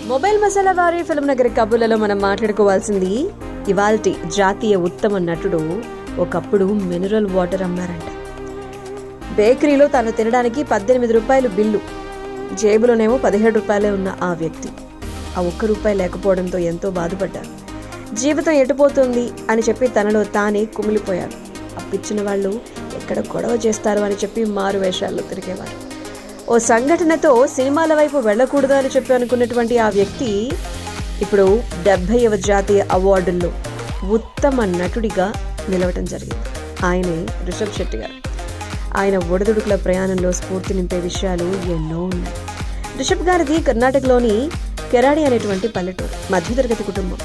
Mobile masala వారి film Nagar కబుర్లలో మనం మాట్లాడుకోవాల్సింది ఇవాల్టి జాతీయ ఉత్తమ నటుడు ఒకప్పుడు మినరల్ వాటర్ అమ్మారంట. బేకరీలో తాను తినడానికి 18 రూపాయలు బిల్లు, జేబులోనేమో 17 రూపాయలే ఉన్న ఆ వ్యక్తి ఆ ₹1 లేకపోవడంతో ఎంతో బాధపడ్డారు. జీవితం ఎటుపోతుంది అని చెప్పి తనలో తానే కుమిలిపోయారు. అప్పిచ్చిన వాళ్ళు ఎక్కడ గొడవ చేస్తారు అని చెప్పి మారు వేషాల్లో తిరిగేవారు. ఓ సంఘటనతో సినిమాల వైపు వెళ్ళకూడదు అని చెప్పి అనుకున్నటువంటి ఆ వ్యక్తి ఇప్పుడు 70వ జాతీయ అవార్డుల్లో ఉత్తమ నటుడిగా నిలవటం జరిగింది. ఆయనే రిషబ్ శెట్టి గారు. ఆయన ఒడిదుడుకుల ప్రయాణంలో స్ఫూర్తి నింపే విషయాలు ఎన్నో ఉన్నాయి. రిషబ్ గారిది కర్ణాటకలోని కెరాడి అనేటువంటి పల్లెటూరు. మధ్యతరగతి కుటుంబం.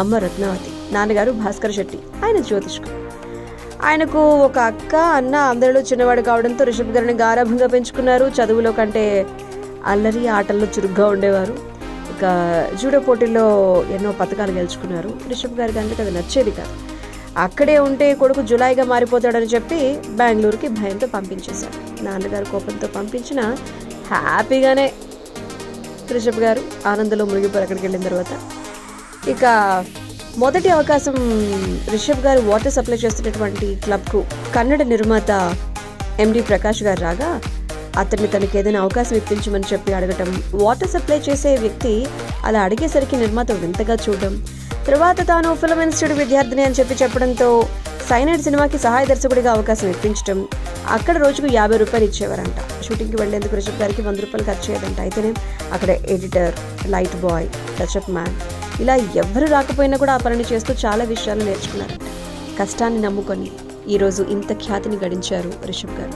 అమ్మ రత్నావతి, నాన్నగారు భాస్కర్ శెట్టి. ఆయన జ్యోతిష్కుడు. ఆయనకు ఒక అక్క, అన్న, అందరిలో చిన్నవాడు కావడంతో రిషబ్ గారిని గారాభంగా పెంచుకున్నారు. చదువులో కంటే అల్లరి, ఆటల్లో చురుగ్గా ఉండేవారు. ఇక జూడో పోటీల్లో ఎన్నో పథకాలు గెలుచుకున్నారు. రిషబ్ గారికి అంటే అది నచ్చేది కాదు. అక్కడే ఉంటే కొడుకు జులాయిగా మారిపోతాడని చెప్పి బెంగళూరుకి భయంతో పంపించేశారు. నాన్నగారు కోపంతో పంపించిన హ్యాపీగానే రిషబ్ గారు ఆనందంలో మునిగిపోయారు. అక్కడికి వెళ్ళిన తర్వాత ఇక మొదటి అవకాశం రిషబ్ గారు వాటర్ సప్లై చేస్తున్నటువంటి క్లబ్కు కన్నడ నిర్మాత ఎండి ప్రకాష్ గారు రాగా అతన్ని తనకి ఏదైనా అవకాశం ఇప్పించమని చెప్పి అడగటం, వాటర్ సప్లై చేసే వ్యక్తి అలా అడిగేసరికి నిర్మాత వింతగా చూడడం, తర్వాత తాను ఫిల్మ్ ఇన్స్టిట్యూట్ విద్యార్థిని అని చెప్పి చెప్పడంతో సైనైడ్ సినిమాకి సహాయ దర్శకుడిగా అవకాశం ఇప్పించడం. అక్కడ రోజుకు ₹50 ఇచ్చేవారంట. షూటింగ్కి వెళ్లేందుకు రిషబ్ గారికి ₹100 ఖర్చు అయ్యేదంట. అయితేనే అక్కడ editor, light bye, touch up man ఇలా ఎవ్వరు రాకపోయినా కూడా ఆ పనిని చేస్తూ చాలా విషయాలు నేర్చుకున్నారంట. కష్టాన్ని నమ్ముకొని ఈరోజు ఇంత ఖ్యాతిని గడించారు రిషబ్ గారు.